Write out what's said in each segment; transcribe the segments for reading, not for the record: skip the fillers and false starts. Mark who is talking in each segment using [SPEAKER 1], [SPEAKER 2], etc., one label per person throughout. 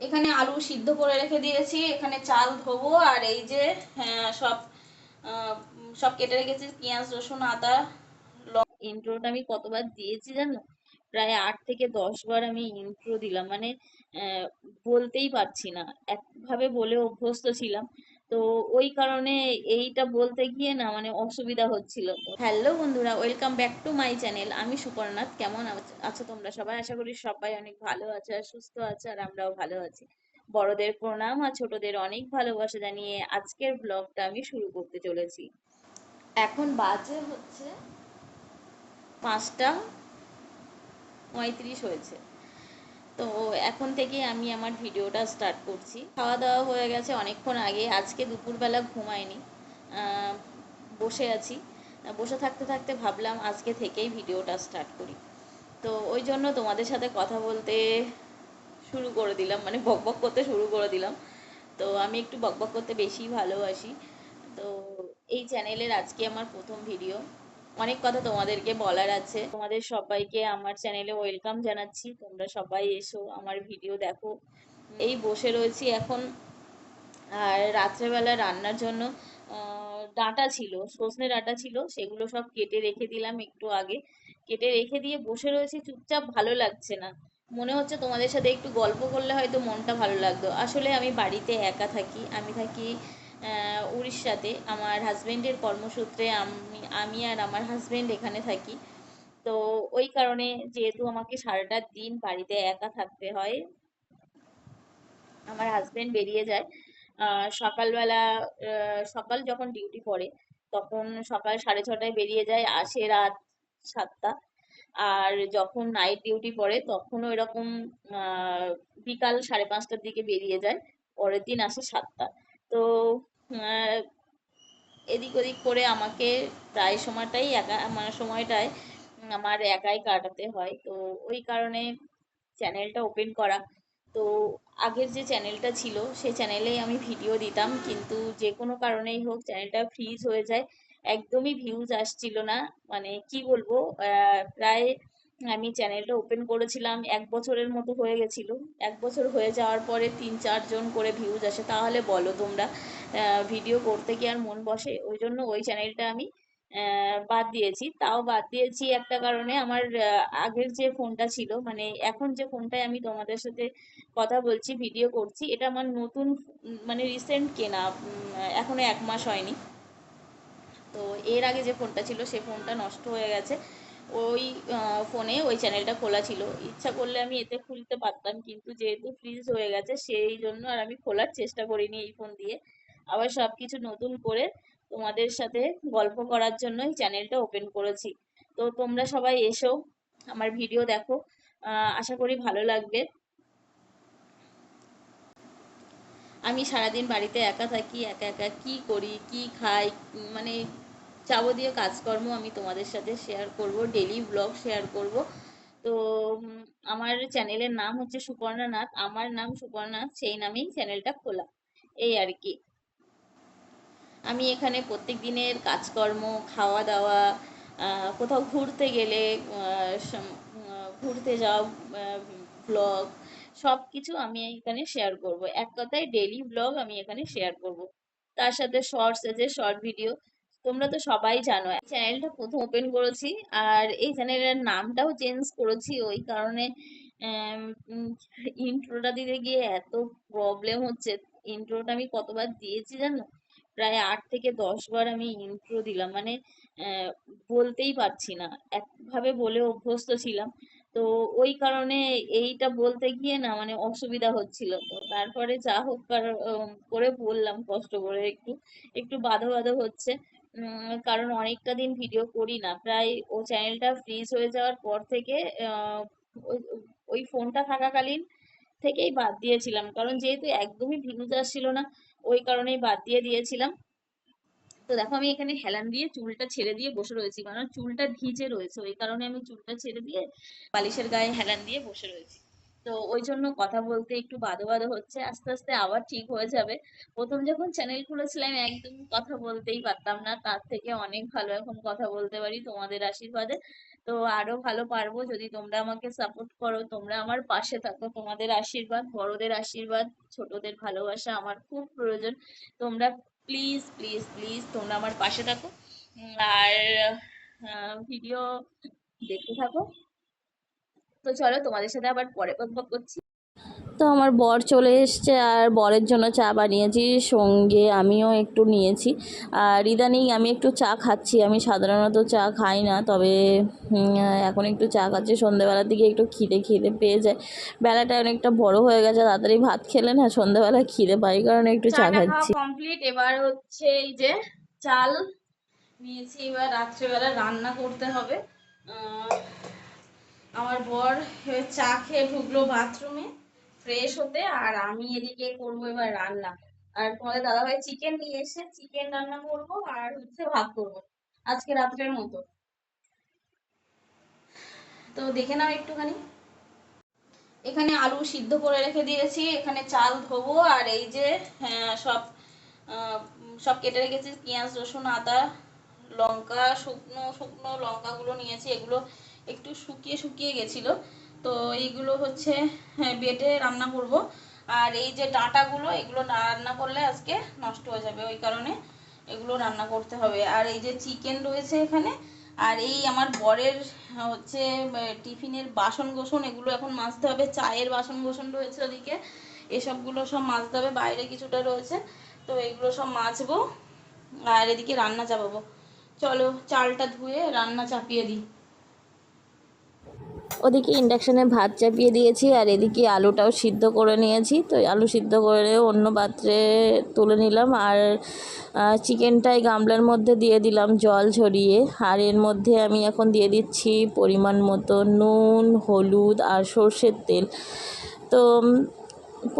[SPEAKER 1] এখানে আলু সিদ্ধ করে রেখে দিয়েছি, এখানে চাল ধোবো, আর এই যে সব আহ, সব কেটে রেখেছি, পেঁয়াজ রসুন আদা। ইন্ট্রোটা আমি কতবার দিয়েছি জানো? প্রায় 8 থেকে 10 বার আমি ইন্ট্রো দিলাম, মানে আহ, বলতেই পারছি না, একভাবে বলে অভ্যস্ত ছিলাম। তো ওই কারণে এইটা বলতে গিয়ে না মানে অসুবিধা হচ্ছিল। তো হ্যালো বন্ধুরা, welcome back to my channel. আমি সুপর্ণাথ। কেমন আছো তোমরা সবাই? আশা করি সবাই অনেক ভালো আছে আর সুস্থ আছে, আর আমরাও ভালো আছি। বড়দের প্রণাম আর ছোটদের অনেক ভালোবাসা জানিয়ে আজকের ব্লগটা আমি শুরু করতে চলেছি। এখন বাজে হচ্ছে 5টা 35 হয়েছে। তো এখন থেকে আমি আমার ভিডিওটা স্টার্ট করছি। খাওয়া দাওয়া হয়ে গেছে অনেকক্ষণ আগে। আজকে দুপুরবেলা ঘুমাইনি, আহ, বসে আছি। বসে থাকতে থাকতে ভাবলাম আজকে থেকেই ভিডিওটা স্টার্ট করি। তো ওই জন্য তোমাদের সাথে কথা বলতে শুরু করে দিলাম, মানে বকবক করতে শুরু করে দিলাম। তো আমি একটু বকবক করতে বেশি ভালোবাসি। তো এই চ্যানেলের আজকে আমার প্রথম ভিডিও। অনেক কথা তোমাদেরকে বলার আছে। তোমাদের সবাইকে আমার চ্যানেলে ওয়েলকাম জানাচ্ছি। তোমরা সবাই এসো, আমার ভিডিও দেখো। এই বসে রয়েছি এখন। আর রাত্রেবেলা রান্নার জন্য ডাঁটা ছিল, সজনে ডাঁটা ছিল, সেগুলো সব কেটে রেখে দিলাম একটু আগে। কেটে রেখে দিয়ে বসে রয়েছি চুপচাপ, ভালো লাগছে না। মনে হচ্ছে তোমাদের সাথে একটু গল্প করলে হয়তো মনটা ভালো লাগতো। আসলে আমি বাড়িতে একা থাকি, আমি থাকি উড়িষ্যাতে। আমার হাজবেন্ডের কর্মসূত্রে আমি আমি আর আমার হাজবেন্ড এখানে থাকি। তো ওই কারণে যেহেতু আমাকে সারাটা দিন বাড়িতে একা থাকতে হয়, আমার হাজবেন্ড বেরিয়ে যায় সকালবেলা। সকাল যখন ডিউটি পড়ে তখন সকাল 6:30টায় বেরিয়ে যায়, আসে রাত 7টা। আর যখন নাইট ডিউটি পড়ে তখনও এরকম বিকাল 5:30টার দিকে বেরিয়ে যায়, পরের দিন আসে 7টা। তো আহ, এদিক ওদিক করে আমাকে প্রায় সময়টাই একা, মানে সময়টায় আমার একাই কাটাতে হয়। তো ওই কারণে চ্যানেলটা ওপেন করা। তো আগের যে চ্যানেলটা ছিল সেই চ্যানেলেই আমি ভিডিও দিতাম, কিন্তু যে কোনো কারণেই হোক চ্যানেলটা ফ্রিজ হয়ে যায়। একদমই ভিউজ আসছিল না, মানে কি বলবো, প্রায় আমি চ্যানেলটা ওপেন করেছিলাম 1 বছরের মতো হয়ে গেছিল। 1 বছর হয়ে যাওয়ার পরে 3-4 জন করে ভিউজ আসে, তাহলে বলো তোমরা ভিডিও করতে কি আর মন বসে? ওই জন্য ওই চ্যানেলটা আমি বাদ দিয়েছি। তাও বাদ দিয়েছি একটা কারণে, আমার আগের যে ফোনটা ছিল, মানে এখন যে ফোনটায় আমি তোমাদের সাথে কথা বলছি ভিডিও করছি, এটা আমার নতুন, মানে রিসেন্ট কেনা, এখনো 1 মাস হয়নি। তো এর আগে যে ফোনটা ছিল সে ফোনটা নষ্ট হয়ে গেছে। ওই ফোনে ওই চ্যানেলটা খোলা ছিল, ইচ্ছা করলে আমি এতে খুলতে পারতাম, কিন্তু যেহেতু ফ্রিজ হয়ে গেছে সেই জন্য আর আমি খোলার চেষ্টা করিনি এই ফোন দিয়ে। আবার সবকিছু নতুন করে তোমাদের সাথে গল্প করার জন্যই চ্যানেলটা ওপেন করেছি। তো তোমরা সবাই এসো, আমার ভিডিও দেখো, আশা করি ভালো লাগবে। আমি সারাদিন বাড়িতে একা থাকি, একা একা কি করি কি খাই, মানে যাবতীয় কাজকর্ম আমি তোমাদের সাথে শেয়ার করব, ডেলি ব্লগ শেয়ার করব। তো আমার চ্যানেলের নাম হচ্ছে সুপর্ণা নাথ, আমার নাম সুপর্ণা, সেই নামেই চ্যানেলটা খোলা, এই আর কি। আমি এখানে প্রত্যেক দিনের কাজকর্ম, খাওয়া দাওয়া, কোথাও ঘুরতে গেলে ঘুরতে যাও, ব্লগ, সব কিছু আমি এখানে শেয়ার করব। এক কথায় ডেইলি ব্লগ আমি এখানে শেয়ার করব, তার সাথে শর্টস আছে, শর্ট ভিডিও। তোমরা তো সবাই জানো এই চ্যানেলটা প্রথম ওপেন করেছি, আর এই চ্যানেলের নামটাও চেঞ্জ করেছি ওই কারণে। ইন্ট্রোটা দিতে গিয়ে এত প্রবলেম হচ্ছে। ইন্ট্রোটা আমি কতবার দিয়েছি জানো? প্রায় 8 থেকে 10 বার আমি ইন্ট্রো দিলাম, মানে আহ, বলতেই পারছি না, একভাবে বলে অভ্যস্ত ছিলাম। তো ওই কারণে এইটা বলতে গিয়ে না মানে অসুবিধা হচ্ছিল। তো তারপরে যা হোক করে বললাম, কষ্ট করে একটু একটু বাধা বাধা হচ্ছে। কারণ অনেকটা দিন ভিডিও করি না, প্রায় ও চ্যানেলটা ফ্রিজ হয়ে যাওয়ার পর থেকে আহ, ওই ওই ফোনটা থাকাকালীন থেকেই বাদ দিয়েছিলাম, কারণ যেহেতু একদমই ভিউজ আসছিল না, ওই কারণেই বাদ দিয়ে দিয়েছিলাম। তো দেখো আমি এখানে হেলান দিয়ে চুলটা ছেড়ে দিয়ে বসে রয়েছি, কারণ চুলটা ভিজে রয়েছে, ওই কারণে আমি চুলটা ছেড়ে দিয়ে বালিশের গায়ে হেলান দিয়ে বসে রয়েছি। তো তো ওই জন্য কথা বলতে একটু বাদো বাদো হচ্ছে, আস্তে আস্তে আবার ঠিক হয়ে যাবে। প্রথম যখন চ্যানেল খুলেছিলাম একদম কথা বলতেই পারতাম না, তার থেকে অনেক ভালো এখন কথা বলতে পারি তোমাদের আশীর্বাদে। তো আরো ভালো পারবো যদি তোমরা আমাকে সাপোর্ট করো, তোমরা আমার পাশে থাকো। তোমাদের আশীর্বাদ, বড়দের আশীর্বাদ, ছোটদের ভালোবাসা আমার খুব প্রয়োজন। তোমরা প্লিজ প্লিজ প্লিজ তোমরা আমার পাশে থাকো। আর ভিডিও দেখতে থাকো। তো চলো তোমাদের সাথে আবার পরে বকবক করছি। তো আমার বর চলে এসছে আর বরের জন্য চা বানিয়েছি, সঙ্গে আমিও একটু নিয়েছি। আর ইদানিং আমি একটু চা খাচ্ছি, আমি সাধারণত চা খাই না, তবে এখন একটু চা খাচ্ছি। সন্ধ্যেবেলার দিকে একটু খিদে খিদে পেয়ে যায়, বেলাটা অনেকটা বড় হয়ে গেছে, তাড়াতাড়ি ভাত খেলে না সন্ধ্যেবেলায় খিদে পাই, কারণে একটু চা খাচ্ছি। কমপ্লিট। এবার হচ্ছে এই যে চাল নিয়েছি, এবার রাত্রেবেলা রান্না করতে হবে। আমার বর চা খেয়ে ঢুকলো বাথরুমে ফ্রেশ হতে, আর আমি এদিকে করবো এবার রান্না। আর তোমাদের দাদাভাই চিকেন নিয়ে এসে চিকেন রান্না করবো, আর হচ্ছে ভাত করবো আজকে রাত্রের মতো। তো দেখে নাও একটুখানি। এখানে আলু সিদ্ধ করে রেখে দিয়েছি, এখানে চাল ধোবো, আর এই যে সব সব কেটে রেখেছি, পেঁয়াজ রসুন আদা লঙ্কা, শুকনো শুকনো লঙ্কাগুলো নিয়েছি, এগুলো একটু শুকিয়ে শুকিয়ে গেছিলো, তো এইগুলো হচ্ছে বেটে রান্না করব। আর এই যে ডাঁটাগুলো, এগুলো না রান্না করলে আজকে নষ্ট হয়ে যাবে, ওই কারণে এগুলো রান্না করতে হবে। আর এই যে চিকেন রয়েছে এখানে, আর এই আমার বরের হচ্ছে টিফিনের বাসন কোসন, এগুলো এখন মাজতে হবে। চায়ের বাসন কোসন রয়েছে ওদিকে, এসবগুলো সব মাজতে হবে, বাইরে কিছুটা রয়েছে, তো এগুলো সব মাজবো। আর এদিকে রান্না চাপাবো। চলো চালটা ধুয়ে রান্না চাপিয়ে দিই। ওদিকে ইন্ডাকশানে ভাত চাপিয়ে দিয়েছি, আর এদিকে আলুটাও সিদ্ধ করে নিয়েছি। তো আলু সিদ্ধ করে অন্য পাত্রে তুলে নিলাম, আর চিকেনটাই গামলার মধ্যে দিয়ে দিলাম জল ঝরিয়ে। আর এর মধ্যে আমি এখন দিয়ে দিচ্ছি পরিমাণ মতো নুন, হলুদ আর সর্ষের তেল। তো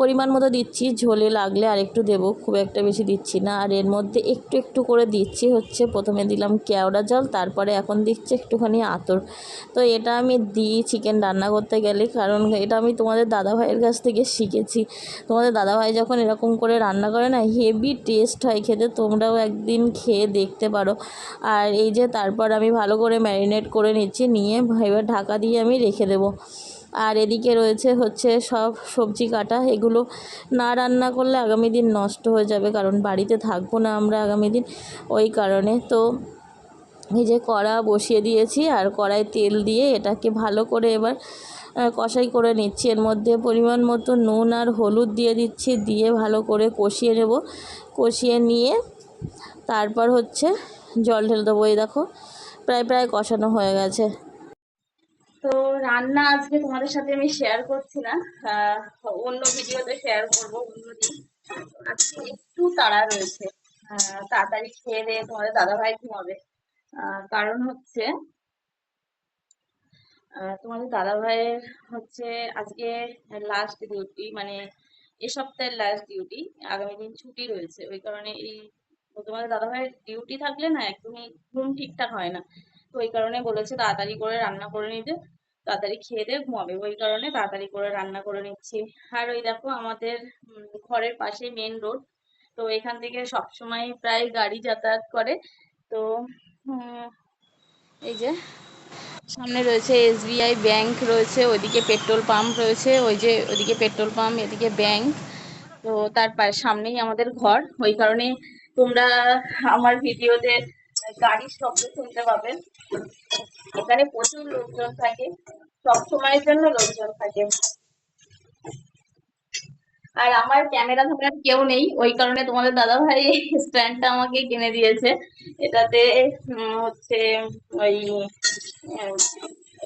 [SPEAKER 1] পরিমাণ মতো দিচ্ছি, ঝোলে লাগলে আর একটু দেবো, খুব একটা বেশি দিচ্ছি না। আর এর মধ্যে একটু একটু করে দিচ্ছি হচ্ছে, প্রথমে দিলাম কেওড়া জল, তারপরে এখন দিচ্ছি একটুখানি আতর। তো এটা আমি দিই চিকেন রান্না করতে গেলে, কারণ এটা আমি তোমাদের দাদাভাইয়ের কাছ থেকে শিখেছি। তোমাদের দাদাভাই যখন এরকম করে রান্না করে না, হেভি টেস্ট হয় খেতে, তোমরাও একদিন খেয়ে দেখতে পারো। আর এই যে তারপর আমি ভালো করে ম্যারিনেট করে নিচ্ছি, নিয়ে এবার ঢাকা দিয়ে আমি রেখে দেবো। আর এদিকে রয়েছে হচ্ছে সব সবজি কাটা, এগুলো না রান্না করলে আগামী দিন নষ্ট হয়ে যাবে, কারণ বাড়িতে থাকবো না আমরা আগামী দিন, ওই কারণে। তো এই যে কড়া বসিয়ে দিয়েছি, আর কড়াই তেল দিয়ে এটাকে ভালো করে এবার কষাই করে নিচ্ছি। এর মধ্যে পরিমাণ মতো নুন আর হলুদ দিয়ে দিচ্ছি, দিয়ে ভালো করে কষিয়ে নেব। কষিয়ে নিয়ে তারপর হচ্ছে জল ঢেলে দেবো। এই দেখো প্রায় প্রায় কষানো হয়ে গেছে। তো রান্না আজকে তোমাদের সাথে আমি শেয়ার করছি না, অন্য ভিডিওতে শেয়ার করব অন্যদিন। আজকে একটু তাড়া রয়েছে, তাড়াতাড়ি খেয়ে দিয়ে তোমাদের দাদাভাই ঘুমাবে। কারণ হচ্ছে তোমাদের দাদাভাইয়ের হচ্ছে আজকে লাস্ট ডিউটি, মানে এ সপ্তাহের লাস্ট ডিউটি, আগামী দিন ছুটি রয়েছে, ওই কারণে এই তোমাদের দাদাভাইয়ের ডিউটি থাকলে না একদমই ঘুম ঠিকঠাক হয় না, তো ওই কারণে বলেছে তাড়াতাড়ি করে রান্না করে নিতে, তাড়াতাড়ি খেয়ে দিয়ে ঘুমাবে, ওই কারণে তাড়াতাড়ি করে রান্না করে নিচ্ছি। আর ওই দেখো আমাদের ঘরের পাশে মেন রোড, তো এখান থেকে সবসময় প্রায় গাড়ি যাতায়াত করে। তো এই যে সামনে রয়েছে এসবিআই ব্যাংক রয়েছে, ওইদিকে পেট্রোল পাম্প রয়েছে, ওই যে ওইদিকে পেট্রোল পাম্প, এদিকে ব্যাংক। তো তার সামনেই আমাদের ঘর, ওই কারণে তোমরা আমার ভিডিওতে গাড়ির শব্দ শুনতে পাবে। এখানে প্রচুর লোকজন থাকে, সব সময়ের জন্য লোকজন থাকে। আর আমার ক্যামেরা ধরার কেউ নেই, ওই কারণে তোমাদের দাদা ভাই স্ট্যান্ডটা আমাকে কিনে দিয়েছে। এটাতে হচ্ছে ওই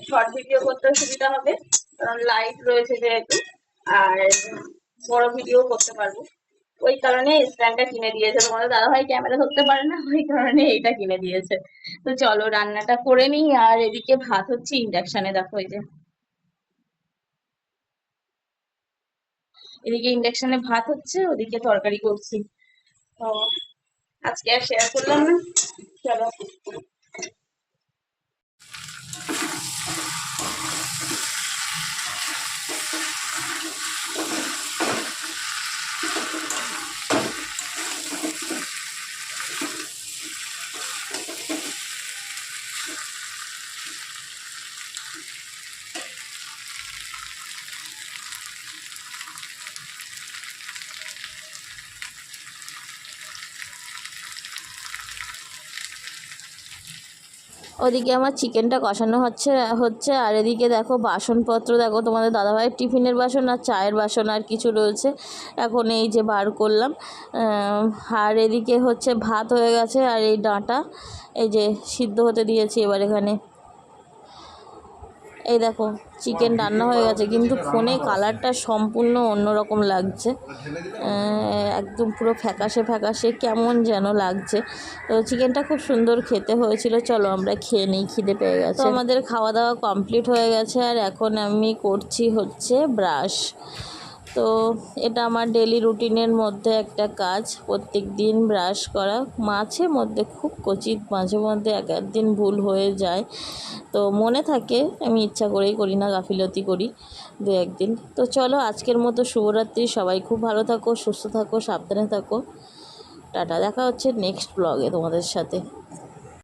[SPEAKER 1] শর্ট ভিডিও করতে সুবিধা হবে, কারণ লাইট রয়েছে যেহেতু, আর বড় ভিডিও করতে পারবো, ওই কারণে স্ট্যান্ডটা কিনে দিয়েছে। তোমাদের দাদা ভাই ক্যামেরা ধরতে পারে না, ওই কারণে এইটা কিনে দিয়েছে। তো চলো রান্নাটা করে নিই। আর এদিকে ভাত হচ্ছে ইন্ডাকশনে, দেখো এই যে এদিকে ইন্ডাকশনে ভাত হচ্ছে, ওদিকে তরকারি করছি। তো আজকে আর শেয়ার করলাম না, চলো।
[SPEAKER 2] ওদিকে আমার চিকেনটা কষানো হচ্ছে আর এদিকে দেখো বাসনপত্র দেখো, তোমাদের দাদাভাইয়ের টিফিনের বাসন আর চায়ের বাসন আর কিছু রয়েছে, এখন এই যে বার করলাম। আর এদিকে হচ্ছে ভাত হয়ে গেছে আর এই ডাঁটা এই যে সিদ্ধ হতে দিয়েছি। এবার এখানে এই দেখো চিকেন রান্না হয়ে গেছে, কিন্তু ফোনে কালারটা সম্পূর্ণ অন্যরকম লাগছে, একদম পুরো ফ্যাকাশে ফ্যাকাশে কেমন যেন লাগছে। তো চিকেনটা খুব সুন্দর খেতে হয়েছিল। চলো আমরা খেয়ে নিই, খিদে পেয়ে গেছে। তো আমাদের খাওয়া দাওয়া কমপ্লিট হয়ে গেছে আর এখন আমি করছি হচ্ছে ব্রাশ। তো এটা আমার ডেলি রুটিনের মধ্যে একটা কাজ, প্রত্যেক দিন ব্রাশ করা। মাঝে মধ্যে খুব ক্বচিত মাঝে মধ্যে এক দিন ভুল হয়ে যায়, তো মনে থাকে, আমি ইচ্ছা করেই করি না, গাফিলতি করি দু একদিন। তো চলো আজকের মতো শুভরাত্রি, সবাই খুব ভালো থাকো, সুস্থ থাকো, সাবধানে থাকো। টাটা, দেখা হচ্ছে নেক্সট ব্লগে তোমাদের সাথে।